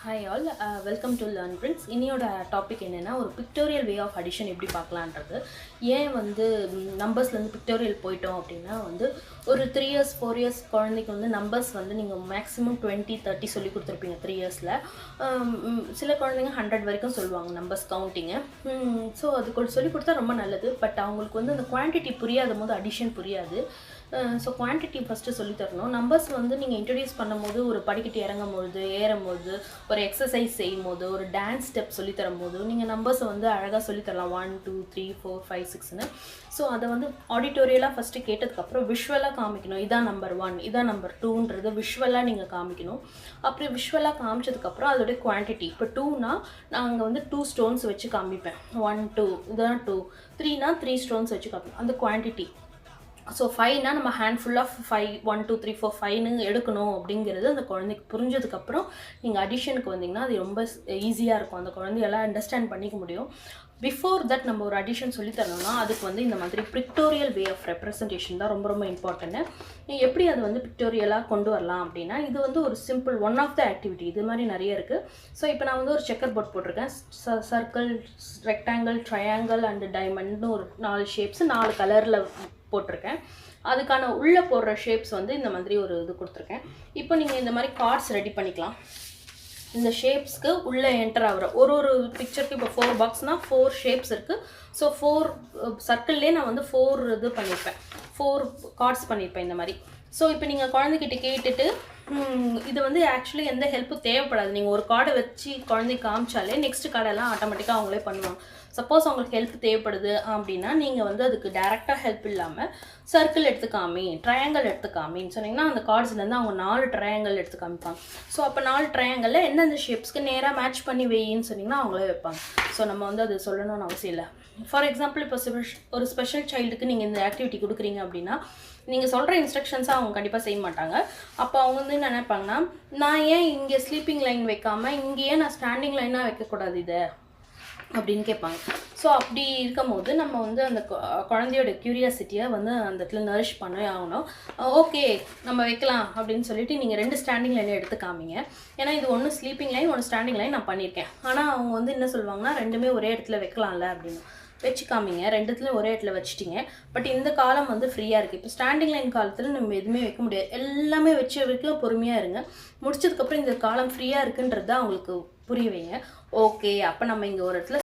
Hi all, welcome to Learn Prints. இன்னியோட topic என்னென்னா ஒரு பிக்டோரியல் வே ஆஃப் அடிஷன் எப்படி பார்க்கலான்றது. ஏன் வந்து நம்பர்ஸ்லேருந்து பிக்டோரியல் போயிட்டோம் அப்படின்னா வந்து ஒரு 3 years 4 years குழந்தைக்கு வந்து நம்பர்ஸ் வந்து நீங்கள் மேக்ஸிமம் 20 30 சொல்லி கொடுத்துருப்பீங்க 3 yearsல. சில குழந்தைங்க 100 வரைக்கும் சொல்லுவாங்க நம்பர்ஸ் கவுண்டிங்கு. ஸோ அது சொல்லி கொடுத்தா ரொம்ப நல்லது. பட் அவங்களுக்கு வந்து அந்த குவான்டிட்டி புரியாத போது அடிஷன் புரியாது. ஸோ குவான்டிட்டி ஃபஸ்ட்டு சொல்லித்தரணும். நம்பர்ஸ் வந்து நீங்கள் இன்ட்ரடியூஸ் பண்ணும்போது ஒரு படிக்கட்டு இறங்கும்போது ஏறும்போது ஒரு எக்ஸசைஸ் செய்யும் போது ஒரு டான்ஸ் ஸ்டெப் சொல்லித்தரும் போது நீங்கள் நம்பர்ஸை வந்து அழகாக சொல்லித்தரலாம் 1 2 3 4 5 6ன்னு. ஸோ அதை வந்து ஆடிட்டோரியலாக ஃபஸ்ட்டு கேட்டதுக்கப்புறம் விஷுவலாக காமிக்கணும். இதான் நம்பர் 1 இதான் நம்பர் 2ன்றது விஷுவலாக நீங்கள் காமிக்கணும். அப்படி விஷுவலாக காமிச்சதுக்கப்புறம் அதோடைய குவான்டிட்டி இப்போ 2னா நாங்கள் வந்து 2 ஸ்டோன்ஸ் வச்சு காமிப்பேன். 1 2 இதான் 2 3னா 3 ஸ்டோன்ஸ் வச்சு காமிப்பேன் அந்த குவான்டிட்டி. ஸோ 5னா நம்ம ஹேண்ட் ஃபுல் ஆஃப் 5 1 2 3 4 5ன்னு எடுக்கணும் அப்படிங்கிறது அந்த குழந்தைக்கு புரிஞ்சதுக்கப்புறம் நீங்கள் அடிஷனுக்கு வந்தீங்கன்னா அது ரொம்ப ஈஸியாக இருக்கும். அந்த குழந்தையெல்லாம் அண்டர்ஸ்டாண்ட் பண்ணிக்க முடியும். பிஃபோர் தட் நம்ம ஒரு அடிஷன் சொல்லி தரணும்னா அதுக்கு வந்து இந்த மாதிரி பிக்டோரியல் வே ஆஃப் ரெப்ரசன்டேஷன் தான் ரொம்ப ரொம்ப இம்பார்ட்டன்ட்டு. எப்படி அது வந்து பிக்டோரியலாக கொண்டு வரலாம் அப்படின்னா இது வந்து ஒரு simple one of the activity. இது மாதிரி நிறைய இருக்குது. ஸோ இப்போ நான் வந்து ஒரு செக்கர் போர்ட் போட்டிருக்கேன். சர்க்கிள், ரெக்டாங்கிள், ட்ரையாங்கிள் அண்டு டைமண்ட்னு ஒரு 4 ஷேப்ஸ் 4 கலரில் போட்டிருக்கேன். அதுக்கான உள்ளே போடுற ஷேப்ஸ் வந்து இந்த மாதிரி ஒரு இது கொடுத்துருக்கேன். இப்போ நீங்கள் இந்த மாதிரி கார்ட்ஸ் ரெடி பண்ணிக்கலாம். இந்த ஷேப்ஸ்க்கு உள்ளே என்டர் ஆகிற ஒரு பிக்சருக்கு இப்போ 4 பாக்ஸ்னால் 4 ஷேப்ஸ் இருக்குது. ஸோ 4 சர்க்கிள்லேயே நான் வந்து 4 இது பண்ணியிருப்பேன், 4 கார்ட்ஸ் பண்ணியிருப்பேன் இந்த மாதிரி. ஸோ இப்போ நீங்கள் குழந்தைகிட்ட கேட்டுட்டு இது வந்து ஆக்சுவலி எந்த ஹெல்ப்பும் தேவைப்படாது. நீங்கள் ஒரு கார்டை வச்சு குழந்தைக்கு காமிச்சாலே நெக்ஸ்ட் கார்டெல்லாம் ஆட்டோமேட்டிக்காக அவங்களே பண்ணுவாங்க. சப்போஸ் அவங்களுக்கு ஹெல்ப் தேவைப்படுது அப்படின்னா நீங்கள் வந்து அதுக்கு டேரெக்டாக ஹெல்ப் இல்லாமல் சர்க்கிள் எடுத்துக்காமி, ட்ரையாங்கிள் எடுத்துக்காமின்னு சொன்னீங்கன்னா அந்த கார்ட்ஸ்லேருந்து அவங்க 4 ட்ரையாங்கிள் எடுத்து காமிப்பாங்க. ஸோ அப்போ 4 ட்ரையாங்கிளில் எந்தெந்த ஷேப்ஸ்க்கு நேராக மேட்ச் பண்ணி வெயின்னு சொன்னிங்கன்னா அவங்களே வைப்பாங்க. ஸோ நம்ம வந்து அது சொல்லணும்னு அவசியம் இல்லை. ஃபார் எக்ஸாம்பிள் இப்போ ஒரு ஸ்பெஷல் சைல்டுக்கு நீங்கள் இந்த ஆக்டிவிட்டி கொடுக்குறீங்க அப்படின்னா நீங்கள் சொல்கிற இன்ஸ்ட்ரக்ஷன்ஸை அவங்க கண்டிப்பாக செய்ய மாட்டாங்க. அப்போ அவங்க வந்து என்ன நினைப்பாங்கன்னா, நான் ஏன் இங்கே ஸ்லீப்பிங் லைன் வைக்காமல் இங்கேயே நான் ஸ்டாண்டிங் லைனாக வைக்கக்கூடாது இதை அப்படின்னு கேட்பாங்க. ஸோ அப்படி இருக்கும் போது நம்ம வந்து அந்த குழந்தையோட க்யூரியாசிட்டியை வந்து அந்த இடத்துல நரிஷ் பண்ணவே ஆகணும். ஓகே நம்ம வைக்கலாம் அப்படின்னு சொல்லிட்டு நீங்கள் 2 ஸ்டாண்டிங் லைனை எடுத்து காமிங்க. ஏன்னா இது ஒன்று ஸ்லீப்பிங் லைன், ஒன்று ஸ்டாண்டிங் லைன் நான் பண்ணியிருக்கேன். ஆனால் அவங்க வந்து என்ன சொல்லுவாங்கன்னா ரெண்டுமே ஒரே இடத்துல வைக்கலாம்ல அப்படின்னு வச்சு காமிங்க. 2த்துலையும் ஒரே இடத்துல வச்சுட்டிங்க. பட் இந்த காலம் வந்து ஃப்ரீயாக இருக்குது. இப்போ ஸ்டாண்டிங் லைன் காலத்தில் நம்ம எதுவுமே வைக்க முடியாது. எல்லாமே வச்ச வரைக்கும் பொறுமையாக இருங்க. முடிச்சதுக்கப்புறம் இந்த காலம் ஃப்ரீயாக இருக்குன்றது அவங்களுக்கு புரிய வைங்க. ஓகே அப்போ நம்ம இங்கே ஒரு இடத்துல